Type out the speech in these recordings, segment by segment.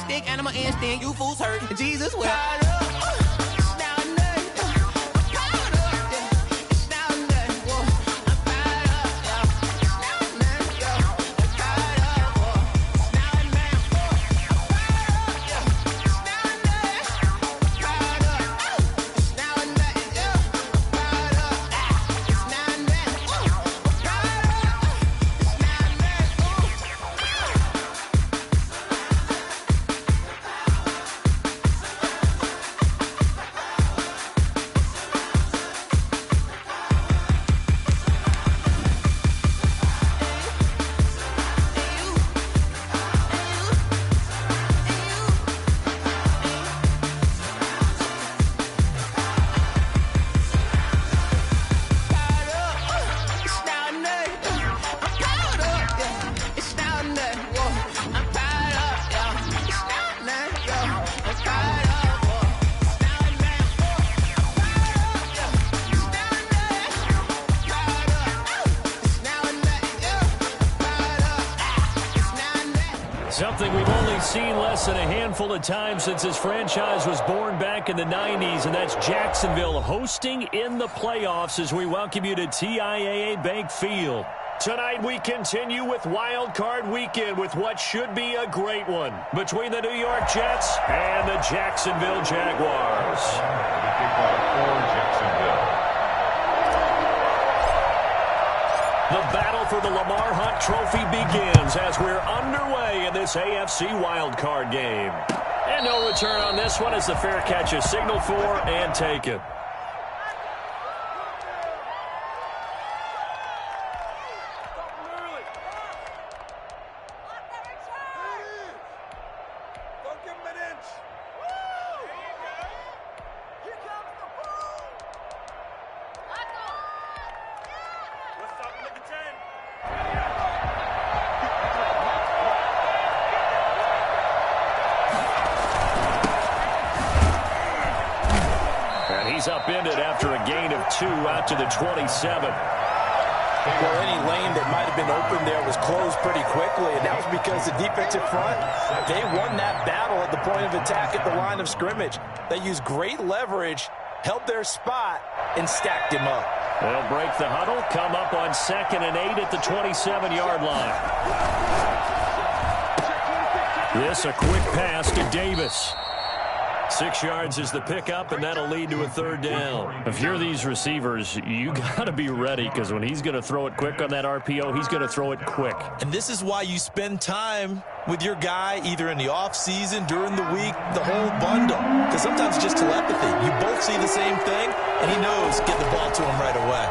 stick, animal instinct. You fools hurt. Jesus will. Something we've only seen less than a handful of times since this franchise was born back in the 90s, and that's Jacksonville hosting in the playoffs as we welcome you to TIAA Bank Field. Tonight we continue with Wild Card Weekend with what should be a great one between the New York Jets and the Jacksonville Jaguars. The battle for the Lamar Hunt Trophy begins as we're underway in this AFC wildcard game. And no return on this one as the fair catch is signaled for and taken. He's upended after a gain of 2 out to the 27. Well, any lane that might have been open there was closed pretty quickly, and that was because the defensive front, they won that battle at the point of attack at the line of scrimmage. They used great leverage, held their spot, and stacked him up. They'll break the huddle, come up on 2nd and 8 at the 27-yard line. This a quick pass to Davis. 6 yards is the pickup, and that'll lead to a 3rd down. If you're these receivers, you got to be ready, because when he's going to throw it quick on that RPO, he's going to throw it quick. And this is why you spend time with your guy either in the offseason, during the week, the whole bundle. Because sometimes it's just telepathy. You both see the same thing, and he knows get the ball to him right away.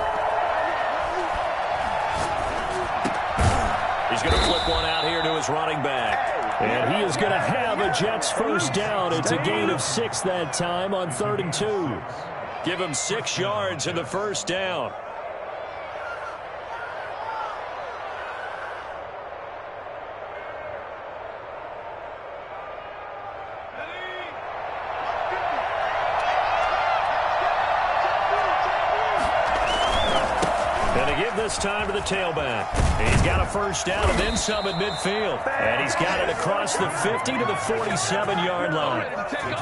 He's going to flip one out here to his running back. And he is going to have a Jets first down. It's a gain of 6 that time on 3rd and 2. Give him 6 yards in the first down. This time to the tailback. He's got a first down and then some at midfield. And he's got it across the 50 to the 47-yard line.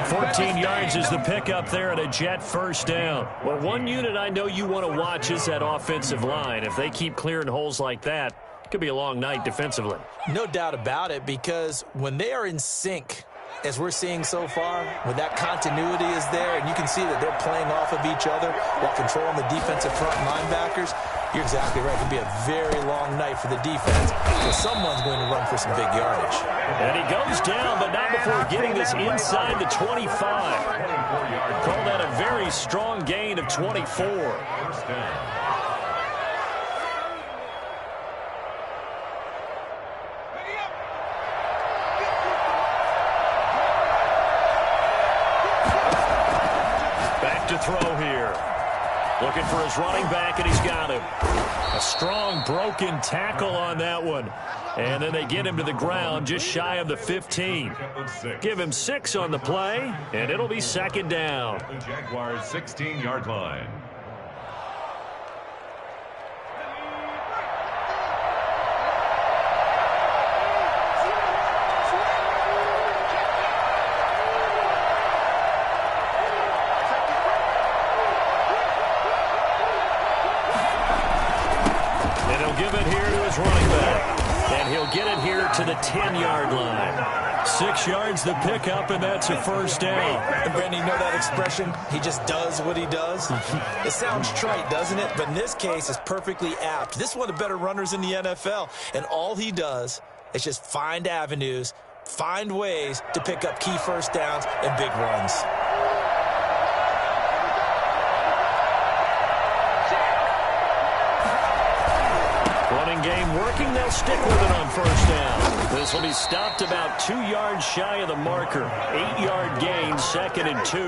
14 yards is the pickup there at a Jet first down. Well, one unit I know you want to watch is that offensive line. If they keep clearing holes like that, it could be a long night defensively. No doubt about it, because when they are in sync, as we're seeing so far, when that continuity is there and you can see that they're playing off of each other while controlling the defensive front linebackers, you're exactly right. It could be a very long night for the defense because someone's going to run for some big yardage. And he goes down, but not before getting this inside the 25. Call that a very strong gain of 24. Back to throw here. Looking for his running back, and he's got him. A strong broken tackle on that one. And then they get him to the ground just shy of the 15. Give him 6 on the play, and it'll be 2nd down. The Jaguars' 16-yard line. the 10-yard line. 6 yards to pick up, and that's a first down. And Brandon, you know that expression? He just does what he does. It sounds trite, doesn't it? But in this case, it's perfectly apt. This is one of the better runners in the NFL, and all he does is just find avenues, find ways to pick up key first downs and big runs. Running game working. They'll stick with it on first down. This will be stopped about 2 yards shy of the marker. 8-yard gain, 2nd and 2.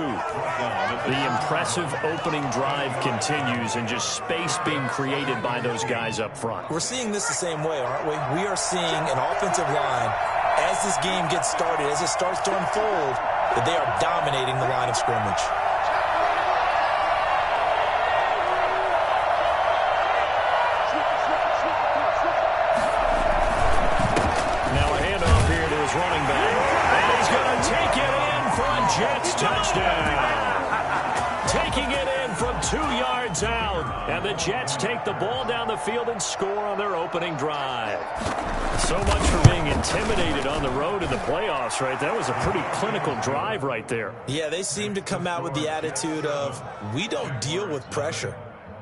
The impressive opening drive continues, and just space being created by those guys up front. We're seeing this the same way, aren't we? We are seeing an offensive line, as this game gets started, as it starts to unfold, that they are dominating the line of scrimmage. Running back, and he's going to take it in for a Jets touchdown. Taking it in from 2 yards out, and the Jets take the ball down the field and score on their opening drive. So much for being intimidated on the road in the playoffs, right? That was a pretty clinical drive right there. Yeah, they seem to come out with the attitude of, we don't deal with pressure.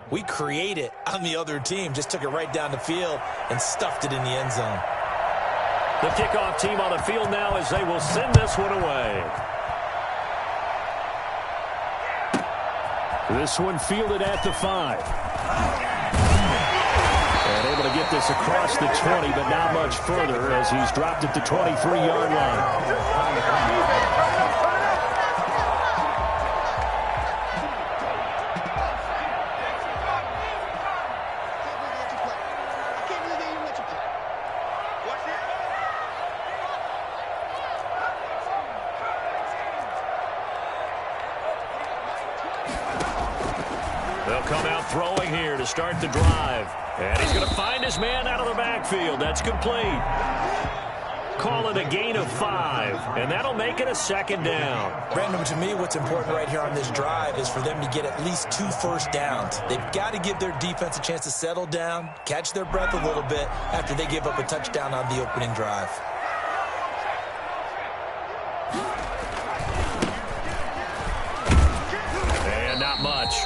We create it on the other team. Just took it right down the field and stuffed it in the end zone. The kickoff team on the field now as they will send this one away. This one fielded at the 5. And able to get this across the 20, but not much further as he's dropped at the 23-yard line. They'll come out throwing here to start the drive. And he's going to find his man out of the backfield. That's complete. Call it a gain of 5, and that'll make it a 2nd down. Brandon, to me, what's important right here on this drive is for them to get at least 2 first downs. They've got to give their defense a chance to settle down, catch their breath a little bit after they give up a touchdown on the opening drive.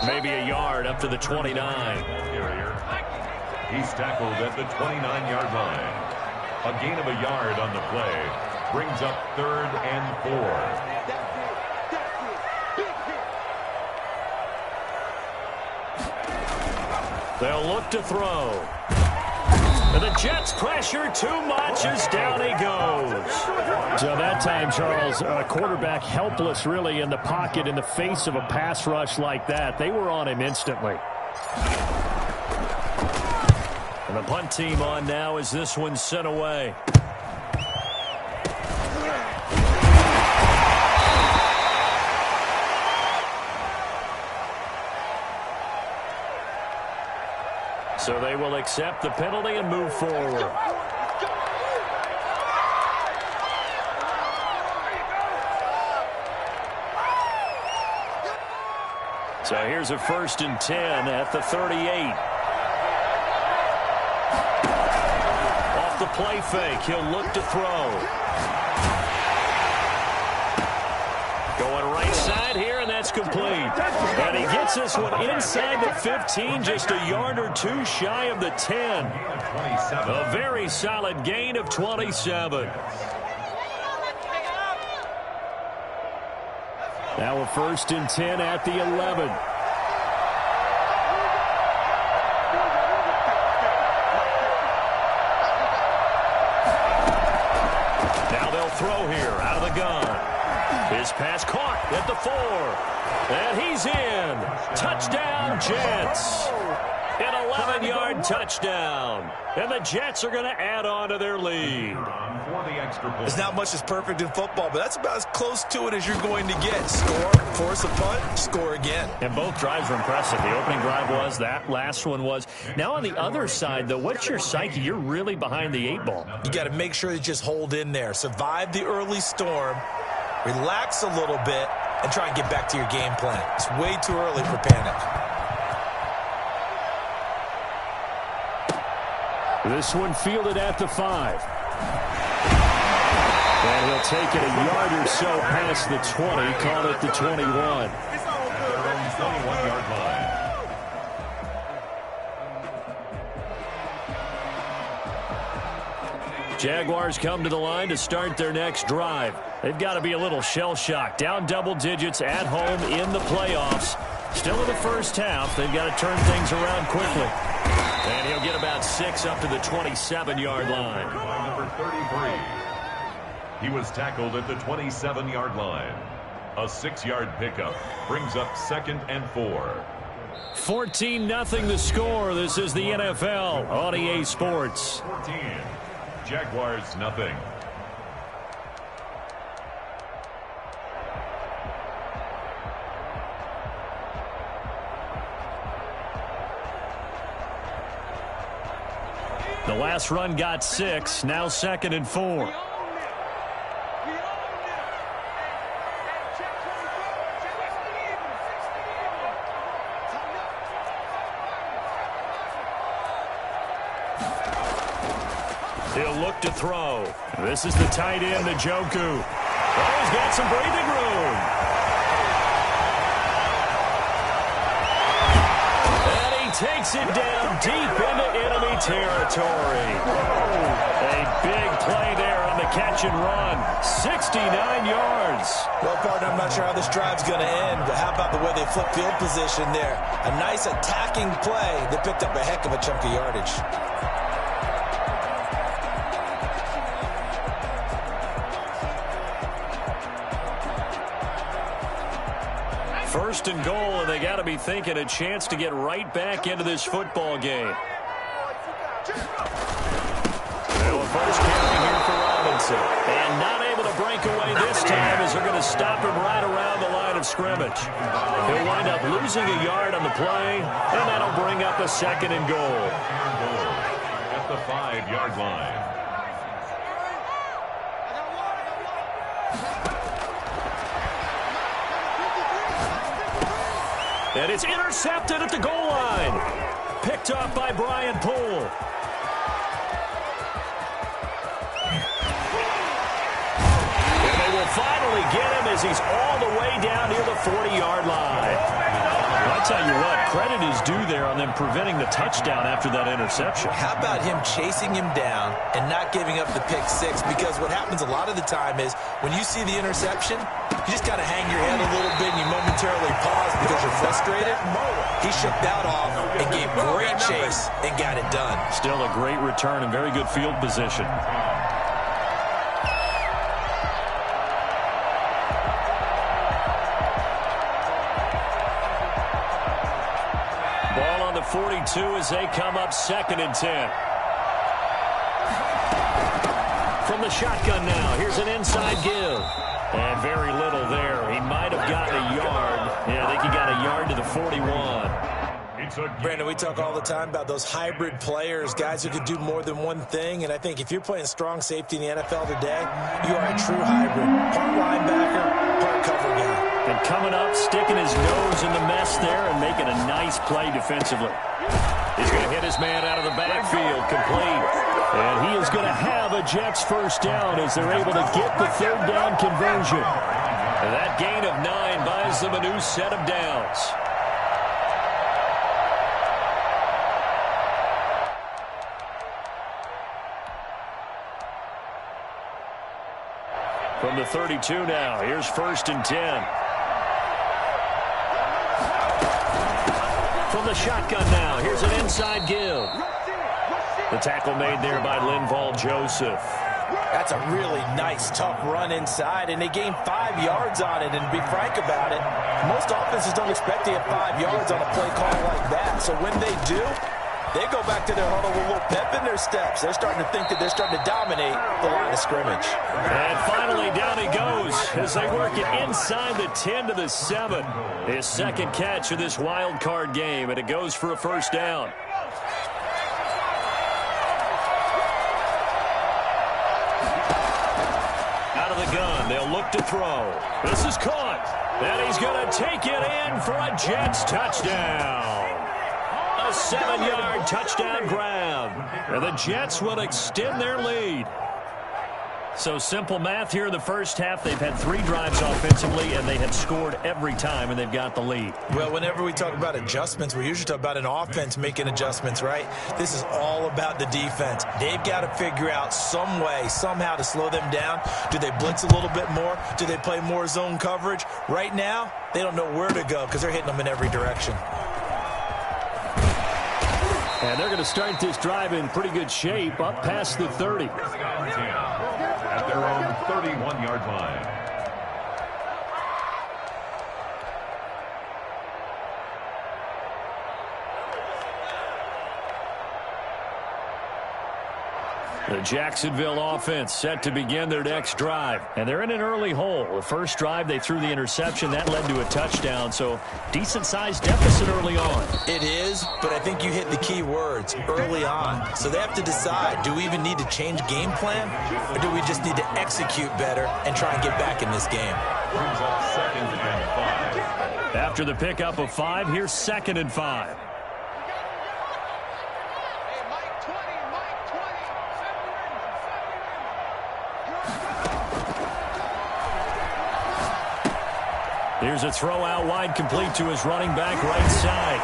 Maybe a yard up to the 29. He's tackled at the 29-yard line. A gain of a yard on the play brings up 3rd and 4. They'll look to throw. And the Jets pressure too much as down he goes. So that time, Charles, a quarterback helpless really in the pocket in the face of a pass rush like that. They were on him instantly. And the punt team on now as this one's sent away. So they will accept the penalty and move forward. So here's a 1st and 10 at the 38. Off the play fake, he'll look to throw. Going right side here, and that's complete. And he gets this one inside the 15, just a yard or 2 shy of the 10. A very solid gain of 27. Now a 1st and 10 at the 11. Now they'll throw here out of the gun. His pass caught at the 4. And he's in. Touchdown, Jets. An 11-yard touchdown. And the Jets are going to add on to their lead. There's not much that's perfect in football, but that's about as close to it as you're going to get. Score, force a punt, score again. And both drives were impressive. The opening drive was, that last one was. Now on the other side, though, what's your psyche? You're really behind the 8 ball. You got to make sure you just hold in there. Survive the early storm, relax a little bit, and try and get back to your game plan. It's way too early for panic. This one fielded at the 5. And he'll take it a yard or so past the 20, call it the 21. Their own 21-yard line. Jaguars come to the line to start their next drive. They've got to be a little shell-shocked. Down double digits at home in the playoffs. Still in the first half. They've got to turn things around quickly. And he'll get about 6 up to the 27-yard line. By number 33. He was tackled at the 27-yard line. A 6-yard pickup brings up 2nd and 4. 14-0 the score. This is the NFL on EA Sports. 14. Jaguars nothing. The last run got 6. Now 2nd and 4. He'll look to throw. This is the tight end, Njoku. Oh, he's got some breathing room. And he takes it down deep into enemy territory. A big play there on the catch and run. 69 yards. Well, partner, I'm not sure how this drive's going to end, but how about the way they flip field position there? A nice attacking play that picked up a heck of a chunk of yardage. First and goal, and they got to be thinking a chance to get right back into this football game. Well, first carry here for Robinson. And not able to break away this time as they're going to stop him right around the line of scrimmage. He'll wind up losing a yard on the play, and that'll bring up a 2nd and goal. At the 5-yard line. And it's intercepted at the goal line. Picked off by Brian Poole. And they will finally get him as he's all the way down near the 40-yard line. Well, I tell you what, credit is due there on them preventing the touchdown after that interception. How about him chasing him down and not giving up the pick 6? Because what happens a lot of the time is when you see the interception, you just kind of hang your head a little bit and you momentarily pause because you're frustrated. He shook that off and gave great chase and got it done. Still a great return and very good field position. Ball on the 42 as they come up 2nd and 10. From the shotgun now, here's an inside give. And very little there. He might have gotten a yard. Yeah, I think he got a yard to the 41. Brandon, we talk all the time about those hybrid players, guys who can do more than one thing. And I think if you're playing strong safety in the NFL today, you are a true hybrid. Part linebacker, part cover guy. And coming up, sticking his nose in the mess there and making a nice play defensively. He's going to hit his man out of the backfield, complete. And he is going to have a Jets first down as they're able to get the 3rd down conversion. And that gain of 9 buys them a new set of downs. From the 32 now, here's 1st and 10. From the shotgun now, here's an inside give. The tackle made there by Linval Joseph. That's a really nice, tough run inside, and they gained 5 yards on it. And to be frank about it, most offenses don't expect to get 5 yards on a play call like that. So when they do, they go back to their huddle with a little pep in their steps. They're starting to think that they're starting to dominate the line of scrimmage. And finally, down he goes as they work it inside the 10 to the 7. His 2nd catch of this wild card game, and it goes for a first down. Out of the gun, they'll look to throw. This is caught, and he's going to take it in for a Jets touchdown. A 7-yard touchdown grab, and the Jets will extend their lead. So simple math here in the first half. They've had 3 drives offensively, and they have scored every time, and they've got the lead. Well, whenever we talk about adjustments, we usually talk about an offense making adjustments, right? This is all about the defense. They've got to figure out some way, somehow to slow them down. Do they blitz a little bit more? Do they play more zone coverage? Right now, they don't know where to go because they're hitting them in every direction. And they're going to start this drive in pretty good shape, up past the 30. At their own 31-yard line. The Jacksonville offense set to begin their next drive. And they're in an early hole. The first drive, they threw the interception. That led to a touchdown. So decent-sized deficit early on. It is, but I think you hit the key words, early on. So they have to decide, do we even need to change game plan? Or do we just need to execute better and try and get back in this game? Brings up 2nd and 5. After the pickup of 5, here's 2nd and 5. Here's a throw out wide, complete to his running back right side.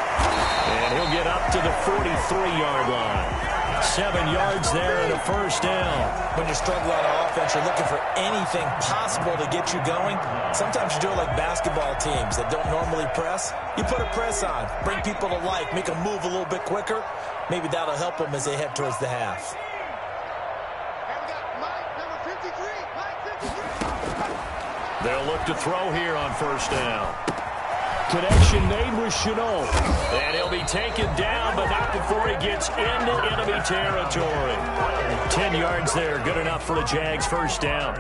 And he'll get up to the 43-yard line. 7 yards there and a first down. When you're struggling on offense, you're looking for anything possible to get you going. Sometimes you do it like basketball teams that don't normally press. You put a press on, bring people to life, make them move a little bit quicker. Maybe that'll help them as they head towards the half. They'll look to throw here on first down. Connection made with Chenault. And he'll be taken down, but not before he gets into enemy territory. 10 yards there, good enough for the Jags' first down.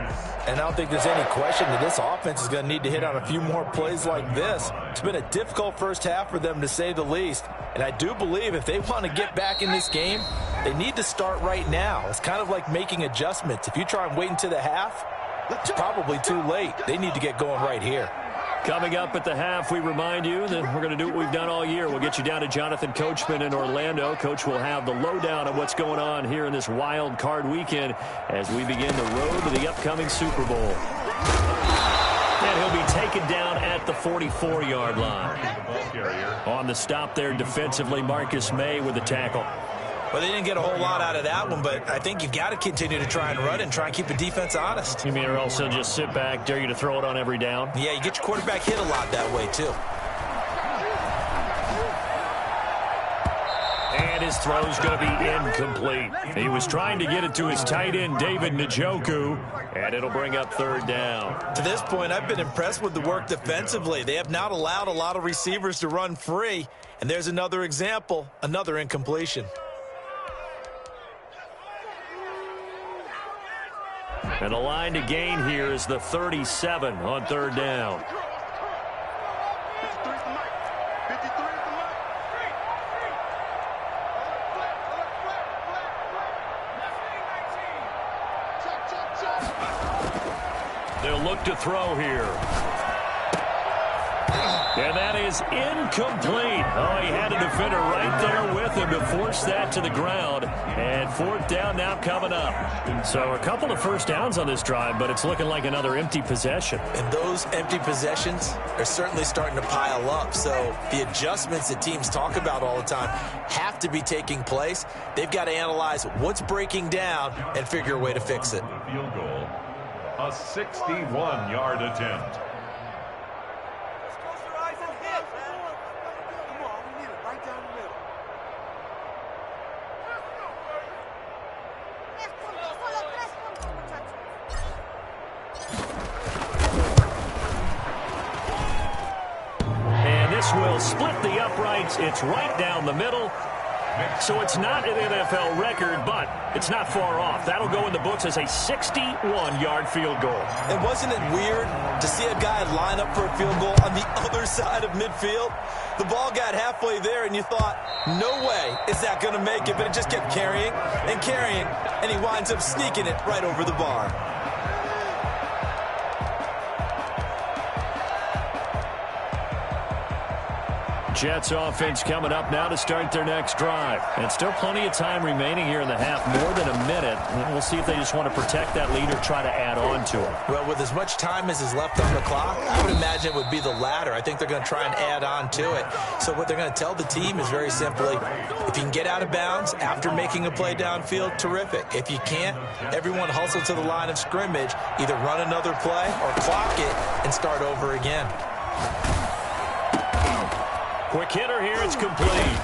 And I don't think there's any question that this offense is going to need to hit on a few more plays like this. It's been a difficult first half for them, to say the least. And I do believe if they want to get back in this game, they need to start right now. It's kind of like making adjustments. If you try and wait until the half, it's probably too late. They need to get going right here. Coming up at the half, we remind you that we're going to do what we've done all year. We'll get you down to Jonathan Coachman in Orlando. Coach will have the lowdown on what's going on here in this wild card weekend as we begin the road to the upcoming Super Bowl. And he'll be taken down at the 44-yard line. On the stop there defensively, Marcus May with the tackle. Well, they didn't get a whole lot out of that one, but I think you've got to continue to try and run and try and keep the defense honest. You mean or else they'll just sit back, dare you to throw it on every down? Yeah, you get your quarterback hit a lot that way, too. And his throw's going to be incomplete. He was trying to get it to his tight end, David Njoku, and it'll bring up third down. To this point, I've been impressed with the work defensively. They have not allowed a lot of receivers to run free, and there's another example, another incompletion. And the line to gain here is the 37 on third down. They'll look to throw here. And that is incomplete. Oh, he had a defender right there with him to force that to the ground. And fourth down now coming up. So a couple of first downs on this drive, but it's looking like another empty possession. And those empty possessions are certainly starting to pile up. So the adjustments that teams talk about all the time have to be taking place. They've got to analyze what's breaking down and figure a way to fix it. Field goal, a 61-yard attempt. Will split the uprights. It's right down the middle. So it's not an NFL record, but it's not far off. That'll go in the books as a 61-yard field goal. And wasn't it weird to see a guy line up for a field goal on the other side of midfield? The ball got halfway there, and you thought, no way is that going to make it, but it just kept carrying, and he winds up sneaking it right over the bar. Jets offense coming up now to start their next drive. And still plenty of time remaining here in the half, more than a minute. And we'll see if they just want to protect that lead or try to add on to it. Well, with as much time as is left on the clock, I would imagine it would be the latter. I think they're going to try and add on to it. So what they're going to tell the team is very simply, if you can get out of bounds after making a play downfield, terrific. If you can't, everyone hustle to the line of scrimmage, either run another play or clock it and start over again. Quick hitter here, it's complete.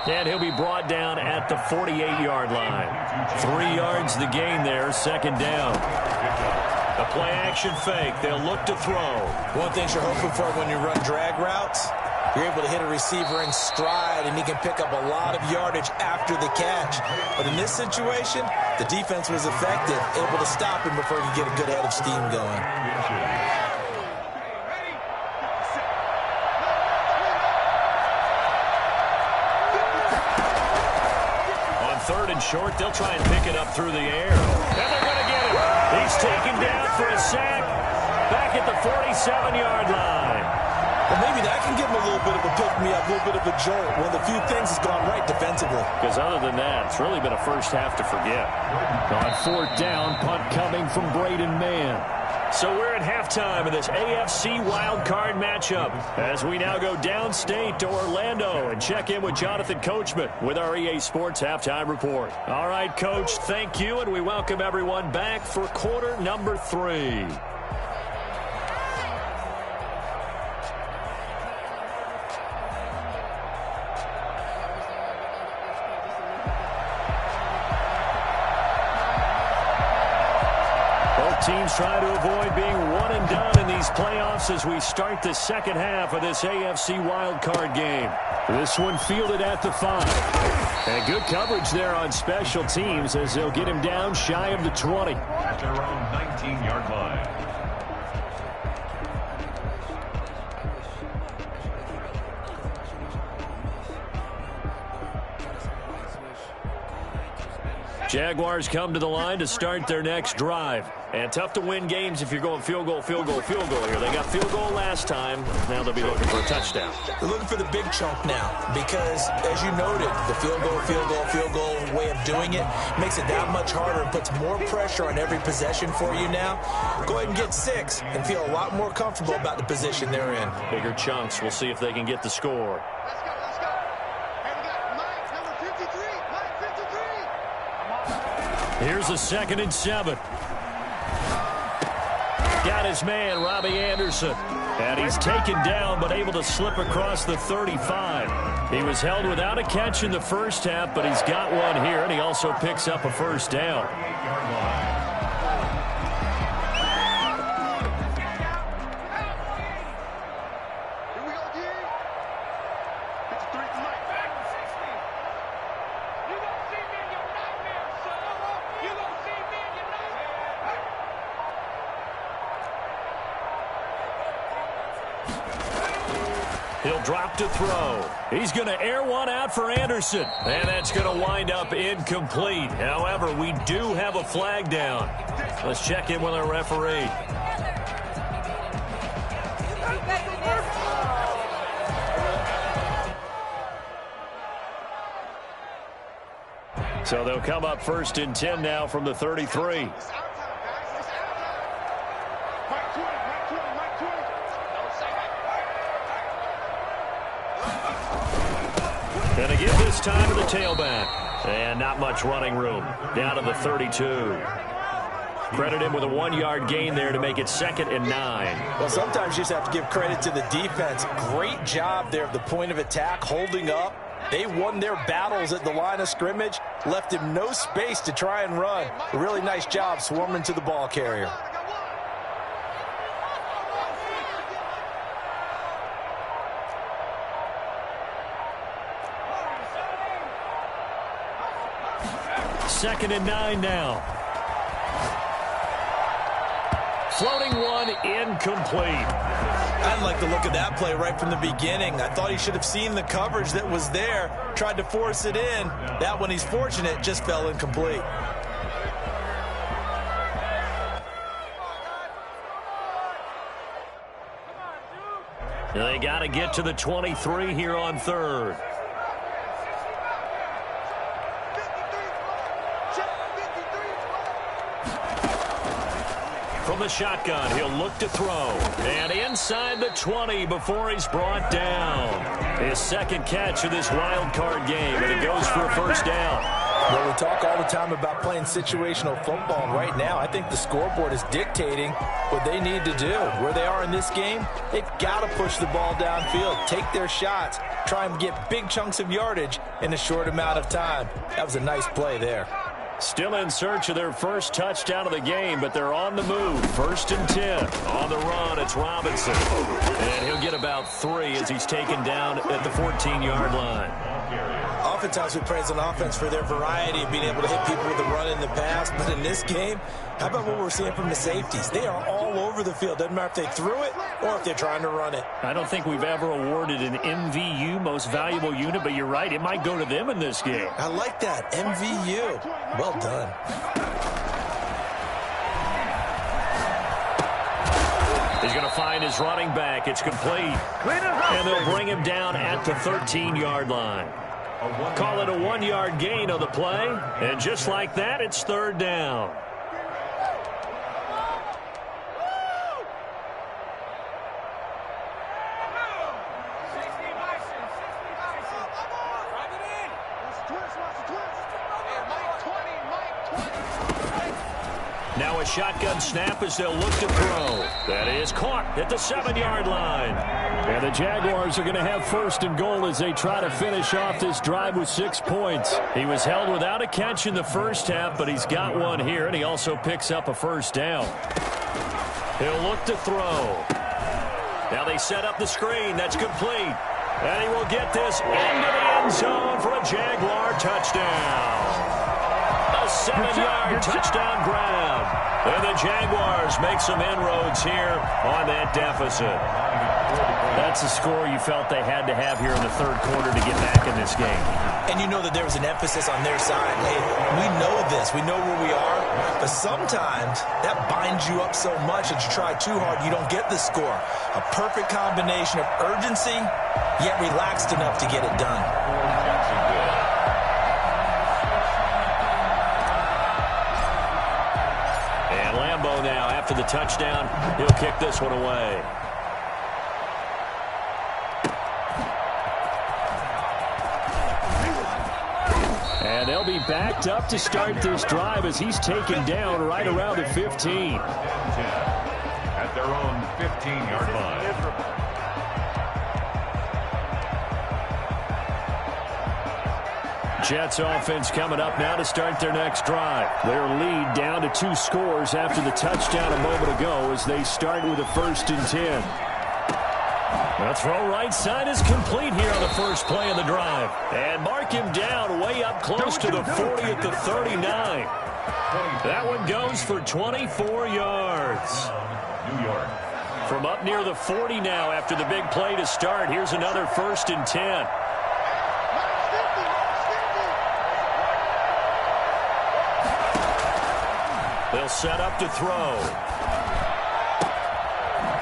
And he'll be brought down at the 48-yard line. 3 yards the gain there, second down. A play-action fake. They'll look to throw. One thing you're hoping for when you run drag routes, you're able to hit a receiver in stride, and he can pick up a lot of yardage after the catch. But in this situation, the defense was effective, able to stop him before he could get a good head of steam going. Third and short, they'll try and pick it up through the air. And they're going to get him. He's taken down for a sack back at the 47-yard line. Well, maybe that can give him a little bit of a pick-me-up, a little bit of a jolt. One of the few things has gone right defensively. Because other than that, it's really been a first half to forget. On fourth down, punt coming from Braden Mann. So we're at halftime of this AFC wildcard matchup as we now go downstate to Orlando and check in with Jonathan Coachman with our EA Sports Halftime Report. All right, Coach, thank you, and we welcome everyone back for quarter number 3. Teams trying to avoid being one and done in these playoffs as we start the second half of this AFC wildcard game. This one fielded at the 5. And good coverage there on special teams as they'll get him down shy of the 20. At their own 19-yard line. Jaguars come to the line to start their next drive. And tough to win games if you're going field goal here. They got field goal last time. Now they'll be looking for a touchdown. They're looking for the big chunk now because, as you noted, the field goal way of doing it makes it that much harder and puts more pressure on every possession for you now. Go ahead and get 6 and feel a lot more comfortable about the position they're in. Bigger chunks. We'll see if they can get the score. Here's a 2nd and 7. Got his man, Robbie Anderson. And he's taken down but able to slip across the 35. He was held without a catch in the first half, but he's got one here, and he also picks up a first down. He'll drop to throw. He's going to air one out for Anderson. And that's going to wind up incomplete. However, we do have a flag down. Let's check in with our referee. So they'll come up 1st and 10 now from the 33. And again this time to the tailback. And not much running room. Down to the 32. Credit him with a 1-yard gain there to make it 2nd and 9. Well, sometimes you just have to give credit to the defense. Great job there at the point of attack, holding up. They won their battles at the line of scrimmage, left him no space to try and run. A really nice job swarming to the ball carrier. Second and 9 now. Floating one, incomplete. I didn't like the look of that play right from the beginning. I thought he should have seen the coverage that was there, tried to force it in. That one, he's fortunate, just fell incomplete. They got to get to the 23 here on third. From the shotgun, he'll look to throw. And inside the 20 before he's brought down. His second catch of this wild card game, and it goes for a first down. Well, we talk all the time about playing situational football, and right now I think the scoreboard is dictating what they need to do. Where they are in this game, they've got to push the ball downfield, take their shots, try and get big chunks of yardage in a short amount of time. That was a nice play there. Still in search of their first touchdown of the game, but they're on the move. 1st and 10. On the run, it's Robinson. And he'll get about 3 as he's taken down at the 14-yard line. Oftentimes we praise an offense for their variety of being able to hit people with the run in the pass, but in this game, how about what we're seeing from the safeties? They are all over the field. Doesn't matter if they threw it or if they're trying to run it. I don't think we've ever awarded an MVU, most valuable unit, but you're right, it might go to them in this game. I like that, MVU. Well done. He's going to find his running back. It's complete. And they'll bring him down at the 13-yard line. Call it a 1-yard gain on the play. And just like that, it's third down. Now a shotgun snap as they'll look to throw. That is caught at the 7-yard line. And the Jaguars are going to have 1st and goal as they try to finish off this drive with 6 points. He was held without a catch in the first half, but he's got one here, and he also picks up a first down. He'll look to throw. Now they set up the screen. That's complete. And he will get this into the end zone for a Jaguar touchdown. A 7-yard touchdown grab. And the Jaguars make some inroads here on that deficit. That's a score you felt they had to have here in the third quarter to get back in this game. And you know that there was an emphasis on their side. Hey, we know this. We know where we are. But sometimes that binds you up so much that you try too hard, you don't get the score. A perfect combination of urgency, yet relaxed enough to get it done. And Lambeau now, after the touchdown, he'll kick this one away. And they'll be backed up to start this drive as he's taken down right around the 15. At their own 15-yard line. Jets offense coming up now to start their next drive. Their lead down to 2 scores after the touchdown a moment ago as they start with a 1st and 10. The throw right side is complete here on the first play of the drive. And mark him down way up close to the 40 at the 39. That one goes for 24 yards. New York. From up near the 40 now after the big play to start. Here's another 1st and 10. They'll set up to throw.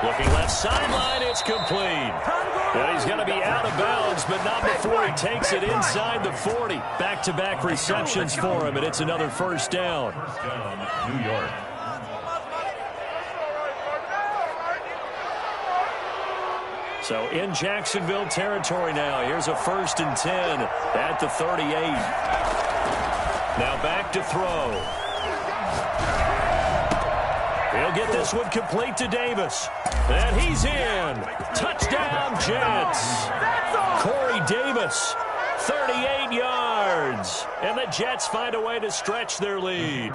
Looking left sideline, it's complete. And he's going to be out of bounds, but not before he takes it inside the 40. Back-to-back receptions for him, and it's another first down. First down, New York. So in Jacksonville territory now. Here's a 1st and 10 at the 38. Now back to throw. He'll get this one complete to Davis. And he's in. Touchdown, Jets. Corey Davis, 38 yards. And the Jets find a way to stretch their lead.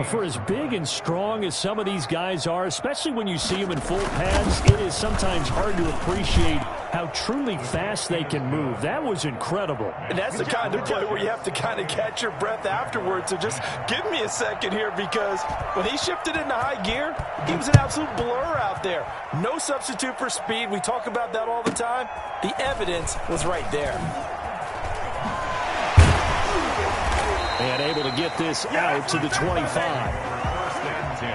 For as big and strong as some of these guys are, especially when you see them in full pads, it is sometimes hard to appreciate how truly fast they can move. That was incredible. And that's the kind of play where you have to kind of catch your breath afterwards. So just give me a second here, because when he shifted into high gear, he was an absolute blur out there. No substitute for speed. We talk about that all the time. The evidence was right there. And able to get this out to the 25. 1st and 10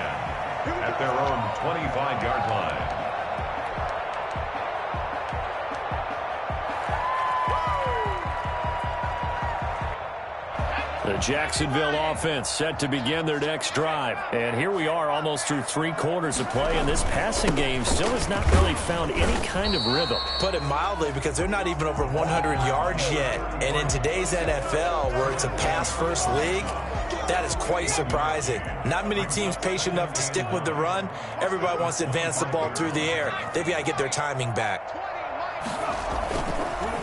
at their own 25-yard line. The Jacksonville offense set to begin their next drive. And here we are almost through 3 quarters of play, and this passing game still has not really found any kind of rhythm. Put it mildly, because they're not even over 100 yards yet. And in today's NFL, where it's a pass-first league, that is quite surprising. Not many teams patient enough to stick with the run. Everybody wants to advance the ball through the air. They've got to get their timing back.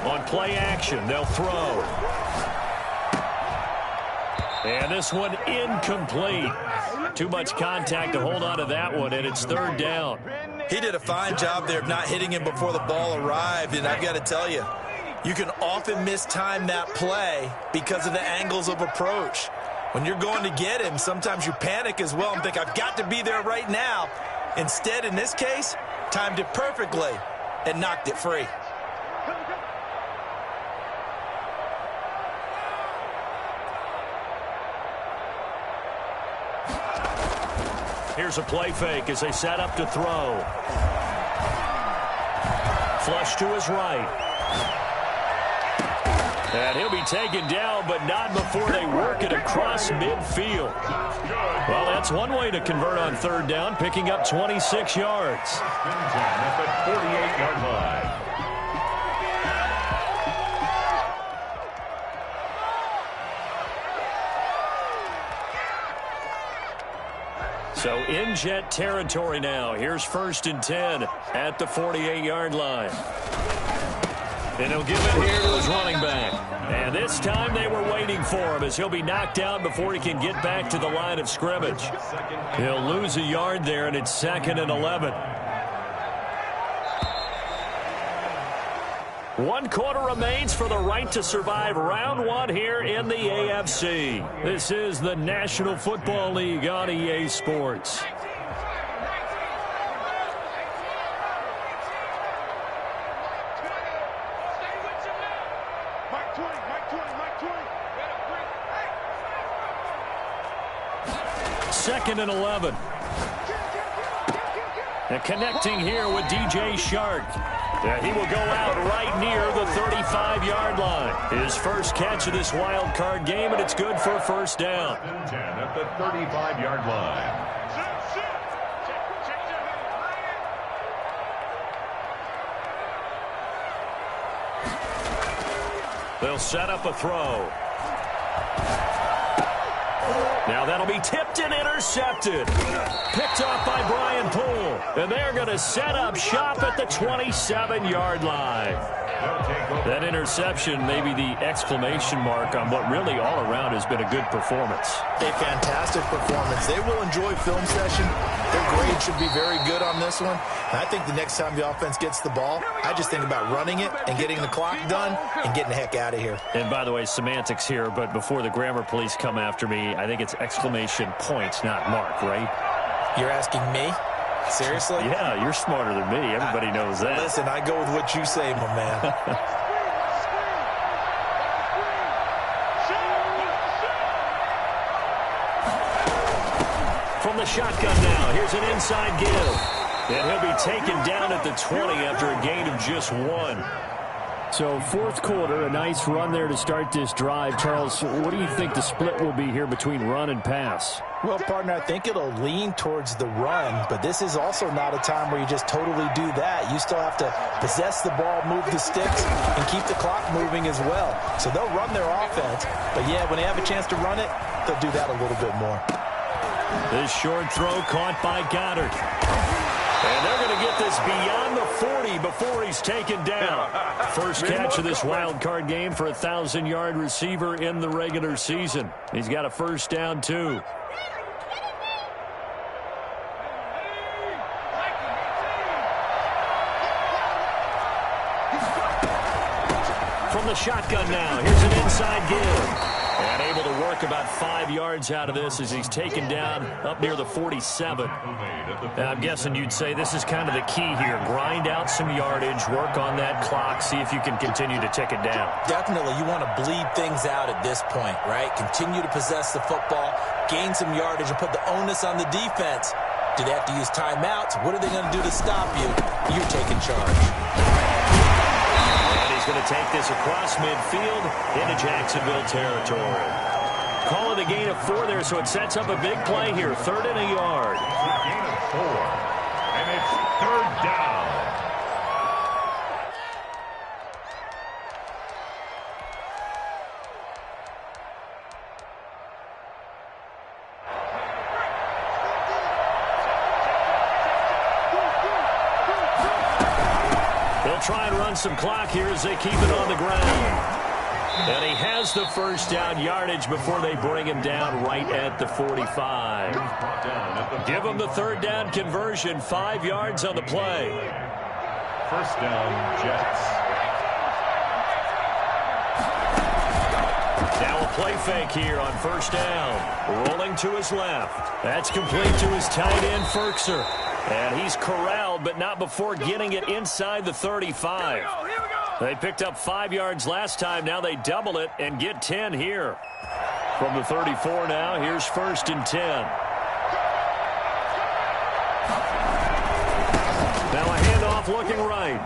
On play action, they'll throw. And this one incomplete. Too much contact to hold on to that one, and it's 3rd down. He did a fine job there of not hitting him before the ball arrived, and I've got to tell you, you can often mistime that play because of the angles of approach. When you're going to get him, sometimes you panic as well and think, I've got to be there right now. Instead, in this case, timed it perfectly and knocked it free. Here's a play fake as they set up to throw. Flush to his right. And he'll be taken down, but not before they work it across midfield. Well, that's one way to convert on 3rd down, picking up 26 yards. At the 48-yard line. So in Jet territory now. Here's 1st and 10 at the 48-yard line. And he'll give it here to his running back. And this time they were waiting for him, as he'll be knocked down before he can get back to the line of scrimmage. He'll lose a yard there, and it's 2nd and 11. 1 quarter remains for the right to survive round 1 here in the AFC. This is the National Football League on EA Sports. Second and 11. And connecting here with DJ Shark. He will go out right near the 35-yard line. His first catch of this wild card game, and it's good for a 1st down. 10 at the 35-yard line. They'll set up a throw. Now that'll be tipped and intercepted. Picked off by Brian Poole. And they're going to set up shop at the 27-yard line. That interception may be the exclamation mark on what really all around has been a good performance. A fantastic performance. They will enjoy film session. Their grade should be very good on this one. And I think the next time the offense gets the ball, I just think about running it and getting the clock done and getting the heck out of here. And by the way, semantics here, but before the grammar police come after me, I think it's exclamation points, not mark, right? You're asking me? Seriously? Yeah, you're smarter than me. Everybody knows that. Listen, I go with what you say, my man. From the shotgun now, here's an inside give. And he'll be taken down at the 20 after a gain of just 1. So 4th quarter, a nice run there to start this drive. Charles, what do you think the split will be here between run and pass? Well, partner, I think it'll lean towards the run, but this is also not a time where you just totally do that. You still have to possess the ball, move the sticks, and keep the clock moving as well. So they'll run their offense, but yeah, when they have a chance to run it, they'll do that a little bit more. This short throw caught by Goddard. And they're going to get this beyond the 40 before he's taken down. First catch of this wild card game for a 1,000-yard receiver in the regular season. He's got a 1st down, too. From the shotgun now, here's an inside give. And able to work about 5 yards out of this as he's taken down up near the 47. I'm guessing you'd say this is kind of the key here. Grind out some yardage, work on that clock, see if you can continue to tick it down. Definitely, you want to bleed things out at this point, right? Continue to possess the football, gain some yardage, and put the onus on the defense. Do they have to use timeouts? What are they going to do to stop you? You're taking charge. And he's going to take this across midfield into Jacksonville territory. Calling the gain of 4 there, so it sets up a big play here. 3rd and a yard. Gain of 4, and it's 3rd down. They'll try and run some clock here as they keep it on the ground. And he has the first down yardage before they bring him down right at the 45. Give him the 3rd down conversion, 5 yards on the play. 1st down, Jets. Now a play fake here on 1st down. Rolling to his left. That's complete to his tight end, Ferkser. And he's corralled, but not before getting it inside the 35. They picked up 5 yards last time. Now they double it and get 10 here. From the 34 now, here's 1st and 10. Now a handoff looking right.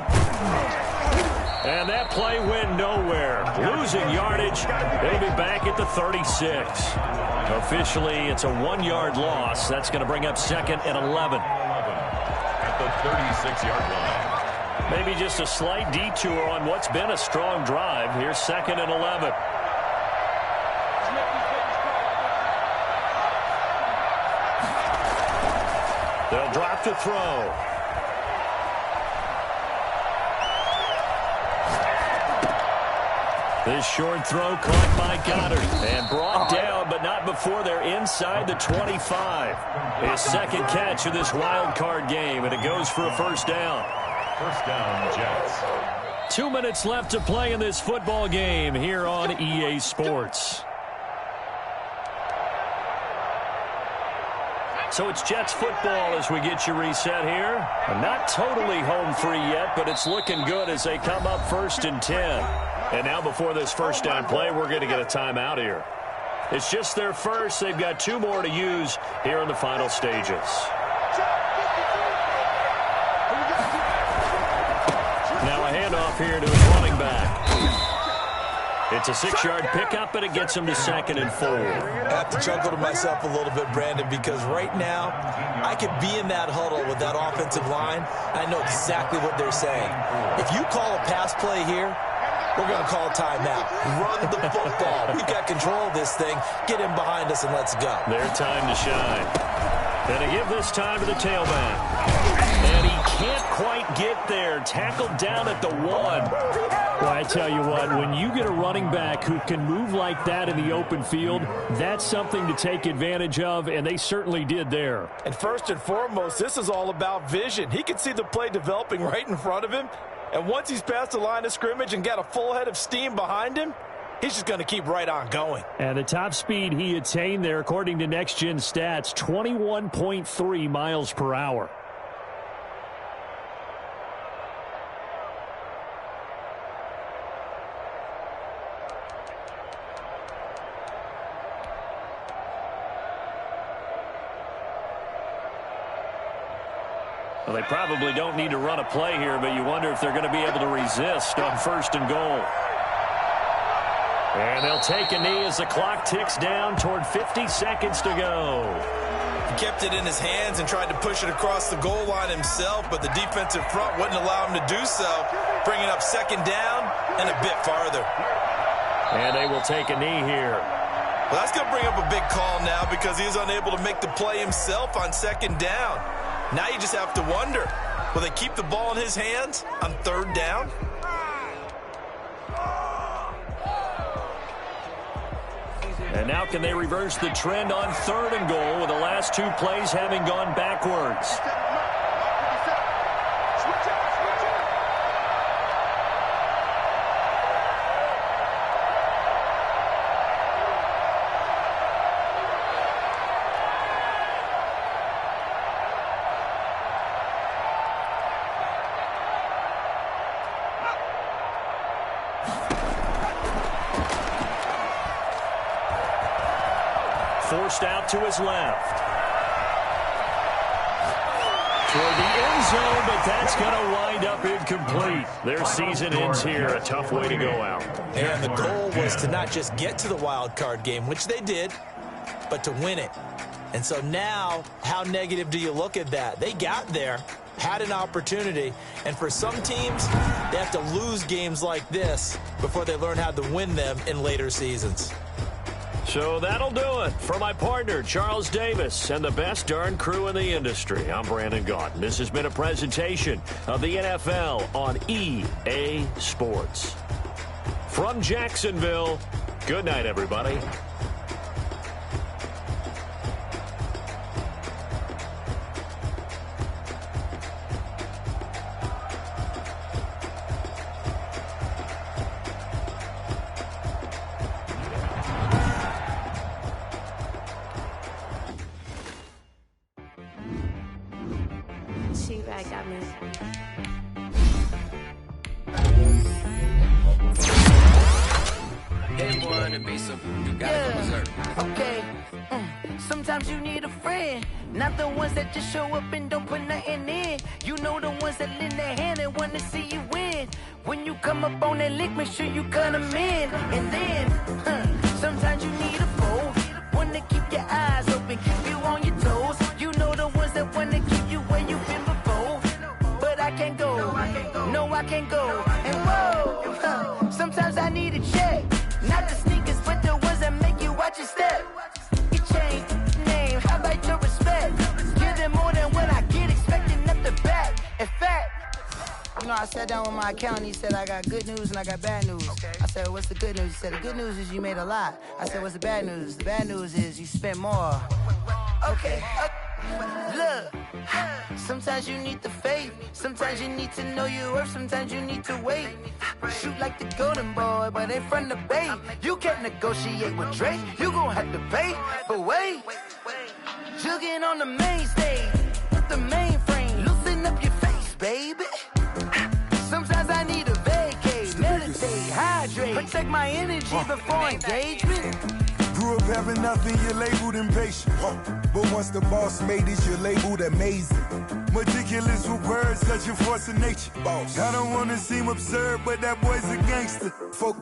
And that play went nowhere. Losing yardage. They'll be back at the 36. Officially, it's a 1-yard loss. That's going to bring up 2nd and 11. At the 36-yard line. Maybe just a slight detour on what's been a strong drive. Here's 2nd and 11. They'll drop to throw. This short throw caught by Goddard and brought down, but not before they're inside the 25. His 2nd catch of this wild card game, and it goes for a 1st down. 1st down, Jets. 2 minutes left to play in this football game here on EA Sports. So it's Jets football as we get you reset here. Not totally home free yet, but it's looking good as they come up 1st and 10. And now before this 1st down play, we're going to get a timeout here. It's just their first. They've got 2 more to use here in the final stages. Now a handoff here to his running back. It's a 6-yard pickup, and it gets him to 2nd and 4. I have to chuckle to myself a little bit, Brandon, because right now I could be in that huddle with that offensive line. I know exactly what they're saying. If you call a pass play here, we're going to call a timeout. Run the football. We've got control of this thing. Get in behind us and let's go. Their time to shine. And to give this time to the tailback. And he can't quite get there. Tackled down at the 1. Well, I tell you what, when you get a running back who can move like that in the open field, that's something to take advantage of, and they certainly did there. And first and foremost, this is all about vision. He can see the play developing right in front of him. And once he's past the line of scrimmage and got a full head of steam behind him, he's just going to keep right on going. And the top speed he attained there, according to Next Gen Stats, 21.3 miles per hour. Well, they probably don't need to run a play here, but you wonder if they're going to be able to resist on 1st and goal. And they'll take a knee as the clock ticks down toward 50 seconds to go. He kept it in his hands and tried to push it across the goal line himself, but the defensive front wouldn't allow him to do so, bringing up 2nd down and a bit farther. And they will take a knee here. Well, that's going to bring up a big call now because he's unable to make the play himself on 2nd down. Now you just have to wonder, will they keep the ball in his hands on 3rd down? And now can they reverse the trend on 3rd and goal with the last 2 plays having gone backwards? Forced out to his left. toward the end zone, but that's going to wind up incomplete. Their season ends here. A tough way to go out. And the goal was to not just get to the wild card game, which they did, but to win it. And so now, how negative do you look at that? They got there, had an opportunity, and for some teams, they have to lose games like this before they learn how to win them in later seasons. So that'll do it. For my partner, Charles Davis, and the best darn crew in the industry, I'm Brandon Gaudin. This has been a presentation of the NFL on EA Sports. From Jacksonville, good night, everybody. Sometimes you need a friend, not the ones that just show up and don't put nothing in. You know the ones that lend their hand and want to see you win. When you come up on that lick, make sure you cut them in. And then, sometimes you need a foe, one to keep your eyes open, keep you on your toes. You know the ones that want to keep you where you've been before. But I can't go, no I can't go. And whoa, sometimes I need a check, not the sneakers, but the ones that make you watch your step. Name, how about your respect? Give them more than what I get, expecting nothing back. In fact, you know, I sat down with my accountant. He said, I got good news and I got bad news. Okay. I said, what's the good news? He said, the good news is you made a lot. I said, what's the bad news? The bad news is you spent more. Okay. Look, sometimes you need the faith. Sometimes you need to know your worth. Sometimes you need to wait. Shoot like the golden boy, but in front of the bay. You can't negotiate with Drake. You gon' have to pay. But wait, jugging on the main stage with the mainframe. Loosen up your face, baby. Sometimes I need a vacate, meditate, hydrate, protect my energy before engagement. Grew up having nothing, you're labeled impatient. But once the boss made it, you're labeled amazing. Meticulous with words, such a force of nature. I don't want to seem absurd, but that boy's a gangster.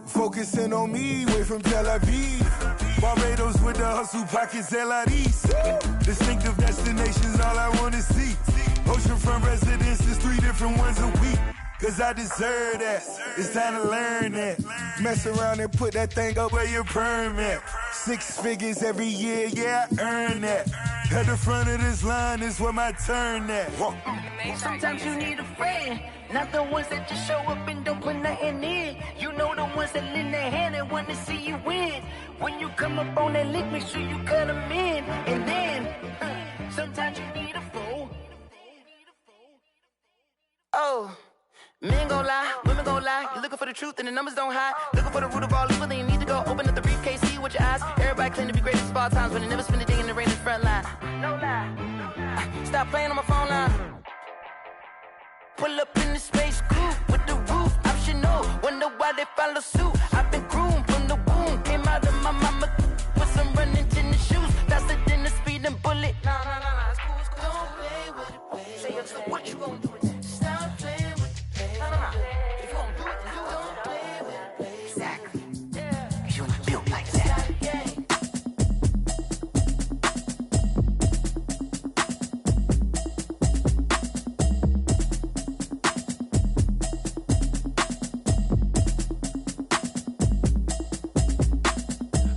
Focusing on me, way from Tel Aviv. Barbados with the hustle pockets, LIDs. Distinctive destinations, all I want to see. Oceanfront residences, 3 different ones a week. Cause I deserve that, it's time to learn that. Mess around and put that thing up where your permit. 6 figures every year, yeah, I earn that. At the front of this line is where my turn at. Sometimes you need a friend, not the ones that just show up and don't put nothing in. You know the ones that lend their hand and want to see you win. When you come up on that lick, make sure you cut them in. And then, sometimes you need a foe. Oh. Men gon' lie, women gon' lie. You're looking for the truth and the numbers don't hide. Looking for the root of all evil, then you need to go open up the briefcase, see with your eyes. Everybody claim to be greatest of all times, but they never spend a day in the rain in the front line. No lie. Stop playing on my phone line. Pull up in the space coupe with the roof optional. Wonder why they follow suit. I've been groomed from the womb. Came out of my mama with some running tennis shoes. Faster than the speeding bullet. Nah, it's cool, it's cool. Don't play with it, baby. Say it, so what you gon' do with it? Stop playing. If you gon' do it, then don't play with it, baby. Exactly. Cause you're not built like that.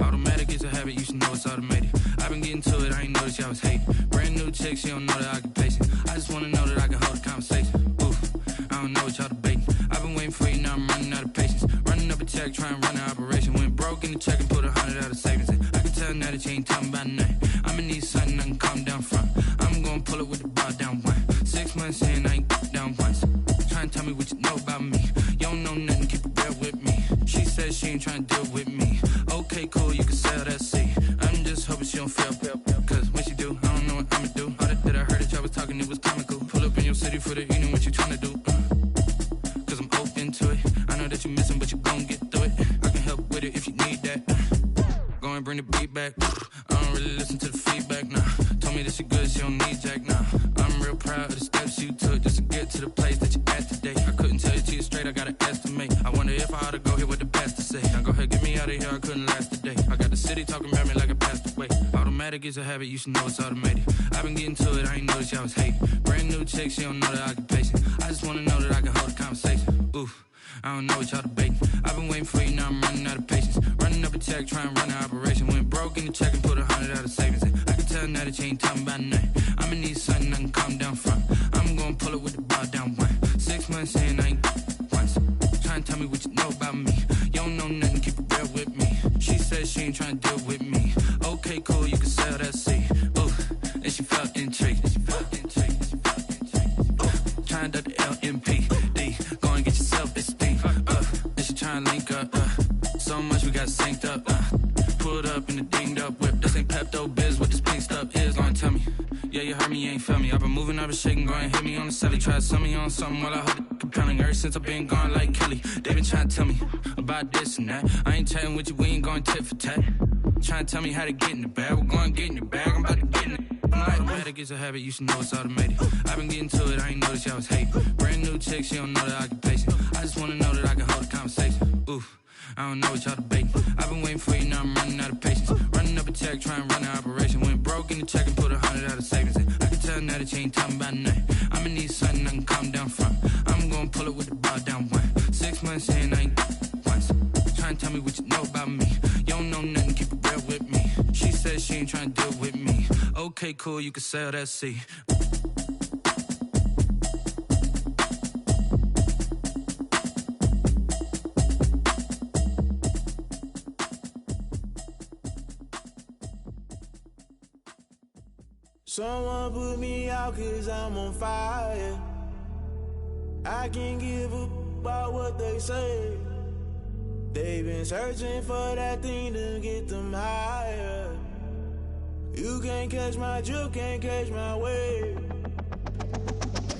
Automatic is a habit, you should know it's automated. I've been getting to it, I ain't noticed y'all was hating. Brand new chick, she don't know that I can pace it. I just wanna know that I can hold a conversation. I don't know what y'all debating. I've been waiting for you, now I'm running out of patience. Running up a check, trying to run an operation. Went broke in the check and put 100 out of savings in. I can tell now that you ain't talking about nothing. I'ma need something I can calm down from. I'm gonna pull it with the bar down one. 6 months in, I ain't down once. Trying to tell me what you know about me. You don't know nothing, keep it real with me. She says she ain't trying to deal with me. Okay, cool, you can sell that seat. I'm just hoping she don't feel. Cause when she do, I don't know what I'ma do. All that I heard that y'all was talking, it was comical. Pull up in your city for the evening, what you trying to do? Cause I'm open to it. I know that you missing, but you gon' get through it. I can help with it if you need that. Go and bring the beat back. I don't really listen to the feedback, nah. Told me that she good, she don't need Jack, nah. I'm real proud of the steps you took just to get to the place that you at today. I couldn't tell you to you straight, I gotta estimate. I wonder if I ought to go here with the best to say. Now go ahead, get me out of here, I couldn't last today. I got the city talking about me like I passed away. Automatic is a habit, you should know it's automated. I've been getting to it, I ain't noticed y'all was hating. Brand new chick, she don't know the occupation. I just wanna know that I can hold a conversation. Oof, I don't know what y'all debating. I've been waiting for you, now I'm running out of patience. Running up a check, trying to run an operation. Went broke in the check and put 100 out of savings in. I can tell now that you ain't talking about nothing. I'ma need something I can calm down from. I'm gonna pull it with the bar down one. 6 months in, I ain't once. Trying to tell me what you know about me. You don't know nothing, keep it real with me. She said she ain't trying to deal with me. Okay, cool, you can sell that seat. Ooh, and she felt intrigued. Trying to the LMPD. Go and get yourself esteem. And she trying to link up. So much we got synced up. Pulled up in the dinged up whip. This ain't Pepto Biz, what this pink stuff is. Long tell me. Yeah, you heard me, you ain't felt me. I've been moving, I've been shaking, go and hit me on the celly. Try to sum me on something while I hold it compelling. Ever since I've been gone like Kelly, they been trying to tell me about this and that. I ain't chatting with you, we ain't going tit for tat. Trying to tell me how to get in the bag. We're going to get in the bag, I'm about to get in it. Automatic is a habit, you should know it's automated. I've been getting to it, I ain't noticed y'all was hating. Brand new chick, she don't know the occupation. I just wanna know that I can hold a conversation. Oof, I don't know what y'all debating. I've been waiting for you, now I'm running out of patience. Running up a check, trying to run an operation. Went broke in the check and put 100 out of savings in. I can tell now that you ain't talking about nothing. I'ma need something I can calm down from. I'm gonna pull it with the bar down one. 6 months in, I ain't once. Trying to tell me what you know about me. You don't know nothing, keep it real with me. She said she ain't trying to deal with me. Okay, cool, you can sell that seat. Someone put me out 'cause I'm on fire. I can't give up about what they say. They've been searching for that thing to get them higher. You can't catch my drift, can't catch my wave.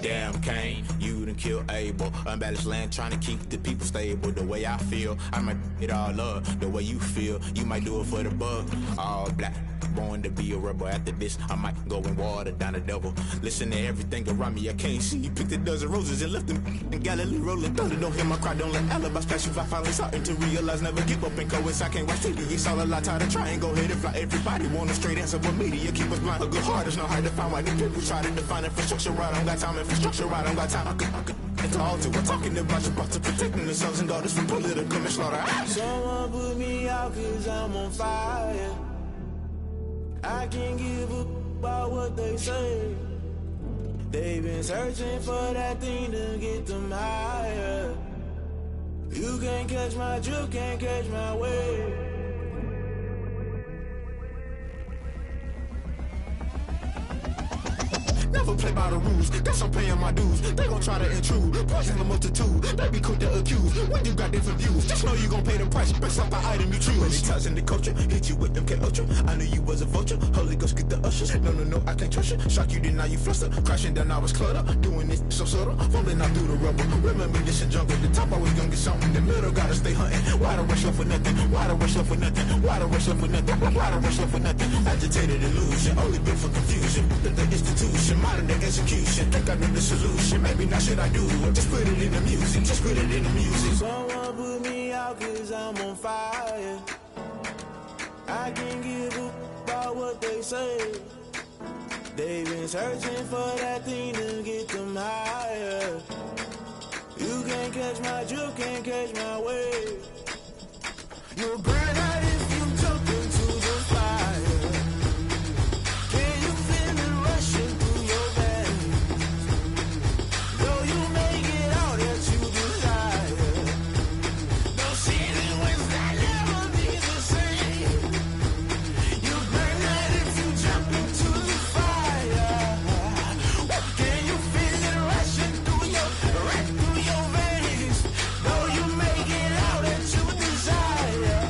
Damn Kane, you done killed Abel. Unbalanced land trying to keep the people stable. The way I feel, I might it all up. The way you feel, you might do it for the buck. All black, born to be a rebel. After this, I might go and water down the devil. Listen to everything around me, I can't see. Picked a dozen roses and left them in Galilee rolling thunder. Don't hear my cry, don't let alibis pass you. I finally starting to realize, never give up and coincide. Can't watch TV, it's all a lot. Tired of trying, go ahead and fly. Everybody want a straight answer, but media keep us blind. A good heart is not hard to find. Why these people try to define infrastructure right? I don't got time, infrastructure right, I don't got time. I could into all two. We're talking about you, about to protecting the sons and daughters from political manslaughter. Someone put me out 'cause I'm on fire. I can't give up about what they say. They've been searching for that thing to get them higher. You can't catch my drift, can't catch my wave. Never play by the rules, guess I'm paying my dues. They gon' try to intrude, poison the multitude. They be quick to accuse, when you got different views. Just know you gon' pay the price, based off the item you choose. Many times in the culture, hit you with them K-Ultra. I knew you was a vulture, Holy Ghost get the ushers. No, I can't trust you. Shock you, then now you fluster. Crashing down, I was cluttered. Doing this so subtle, falling out through the rubble. Remember this in jungle, the top always gonna get something. The middle gotta stay hunting. Why the rush left for nothing? Why the rush left for nothing? Why the rush left for nothing? Why the rush left for nothing? Agitated illusion, only built for confusion. The institution, modern day execution. Think I know the solution. Maybe not should I do it? Just put it in the music. Just put it in the music. Someone put me out 'cause I'm on fire. I can't give up about what they say. They've been searching for that thing to get them higher. You can't catch my drift, can't catch my wave. You'll burn out if you jump into the fire. Can you feel it rushing through your veins? Though you make it all that you desire. No ceiling when that never be the same. You burn out if you jump into the fire. Can you feel it rushing through your veins? Though you make it all that you desire.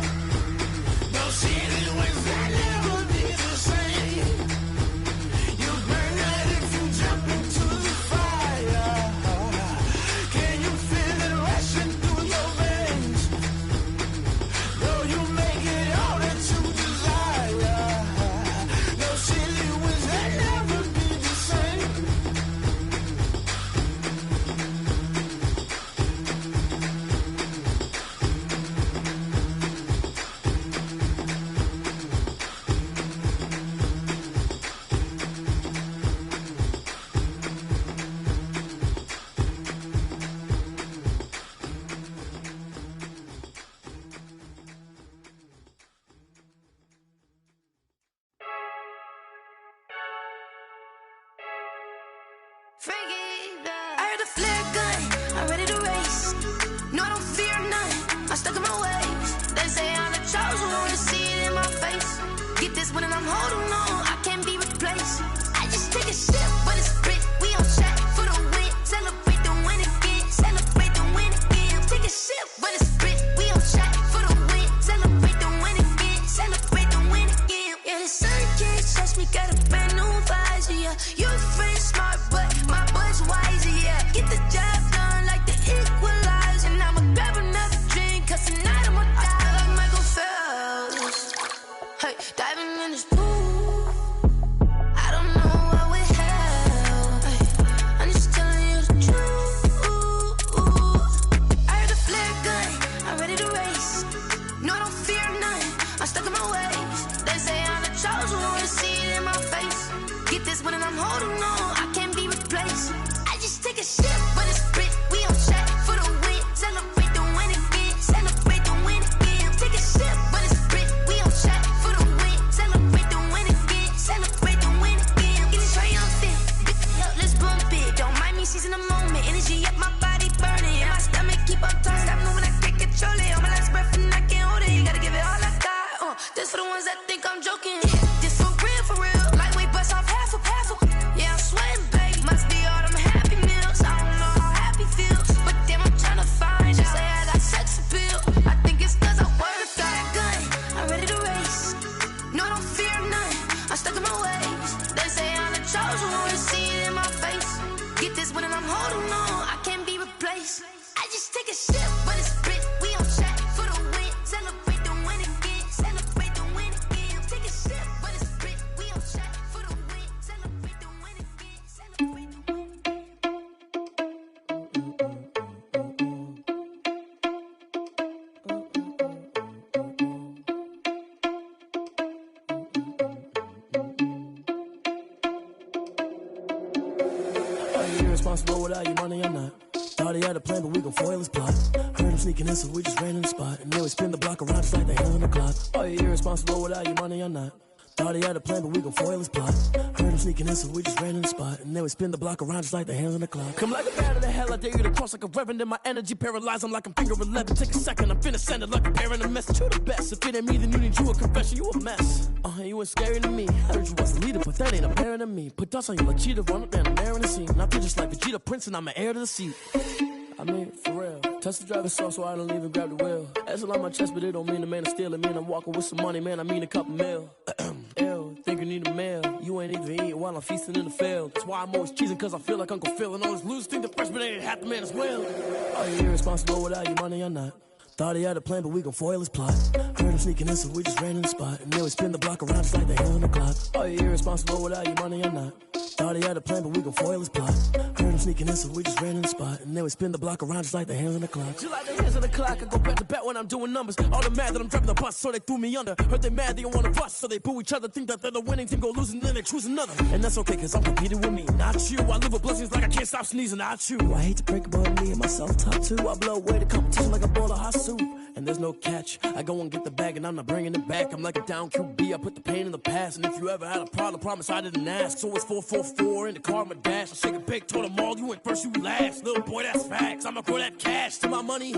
I heard a flare gun, I'm ready to race. No, I don't fear none, I'm stuck in my ways. They say I'm the chosen one, to see it in my face. Get this one and I'm holding on, I can't be replaced. I just take a sip, but it's Brit, we on track for the win. Celebrate the win again, celebrate the win again. Take a sip, but it's Brit, we on track for the win. Celebrate the win again, celebrate the win again. Yeah, the sun can't touch me, got a brand new visor, yeah. You're friend smart, but my bud's wiser, yeah. Get the job done like the equalizer. And I'ma grab another drink, cause tonight I'ma die like Michael Phelps. Hey, diving in this pool, I don't know what would help. Hey, I'm just telling you the truth. I heard a flare gun, I'm ready to race. No, I don't fear none, I'm stuck in my ways. They say I'm the chosen one, to see it in my face. Get this one and I'm holding on, I can't be replaced. I just take a sip, but it's Brit, we on track for the win. Celebrate the win again, celebrate the win again. Take a sip, but it's Brit, we on track for the win. Celebrate the win again, celebrate the win again. Get it triumphant, let's bump it. Don't mind me seizing the moment, energy up my body burning. And my stomach keep up turning, stop moving, I can't control it. On my last breath and I can't hold it, you gotta give it all I got. This for the ones that think I'm joking. This for real, lightweight bust off half a. Yeah, I'm sweating, babe, must be all them happy meals. I don't know how happy feels, but damn, I'm trying to find out. Say I got sex appeal, I think it's cause I wear a fat gun, I'm ready to race. No, I don't fear none, I'm stuck in my ways. They say I'm the chosen one, to see it in my face. Get this one and I'm holding on, I can't be replaced. I just take a sip, but it's Brit, we on track for the win. Celebrate the win again, celebrate the win again. Take a sip, but it's Brit, we on track for the win. Celebrate the win again, celebrate the win. Are you irresponsible without your money or not? Thought he had a plan, but we gon' foil his plot. Heard him sneaking in, so we just ran in the spot. And then we spin the block around just like the hell on the clock. Are you irresponsible without your money or not? Thought he had a plan, but we gon' foil his plot. Heard him sneaking in, so we just ran in the spot. And then we spin the block around just like the hands on the clock. Come like a bat of the hell, I dare you to cross like a reverend. In my energy paralyzed, I'm like I'm finger 11. Take a second, I'm finna send it like a parent a message. You the best, if it ain't me, then you need you a confession. You a mess, you ain't scary to me. Heard you was the leader, but that ain't apparent to me. Put dust on you like cheetah, run up down the air in the scene. I feel just like Vegeta Prince, and I'm an heir to the seat. I mean, for real. Touch the driver's soft so I don't even grab the wheel. That's on my chest, but it don't mean the man is stealing. Mean I'm walking with some money, man, I mean a couple mil. Ew, think you need a meal. You ain't even eating while I'm feasting in the field. That's why I'm always cheesing, cause I feel like Uncle Phil. And all this losers think the freshman ain't half the man as well. Are you irresponsible without your money or not? Thought he had a plan, but we gon' foil his plot. Heard him sneaking in, so we just ran in the spot. And then we spin the block around just like the hell on the clock. Are you irresponsible without your money or not? Thought he had a plan, but we gon' foil his plot. Heard him sneaking in, so we just ran in the spot. And then we spin the block around just like the hands on the clock. Just like the hands on the clock, I go back to back when I'm doing numbers. All the mad that I'm driving the bus, so they threw me under. Heard they mad, they don't wanna bust, so they boo each other. Think that they're the winning team, go losing, then they choose another. And that's okay, cause I'm competing with me, not you. I live with blessings like I can't stop sneezing, not you. I hate to break about me and my self-talk too. I blow away the competition like a bowl of hot soup. And there's no catch, I go and get the bag and I'm not bringing it back. I'm like a down QB, I put the pain in the past. And if you ever had a problem, promise I didn't ask. So it's 444 in the car, my dash. I shake a big, told them all, you went first, you last. Little boy, that's facts, I'ma grow that cash to my money.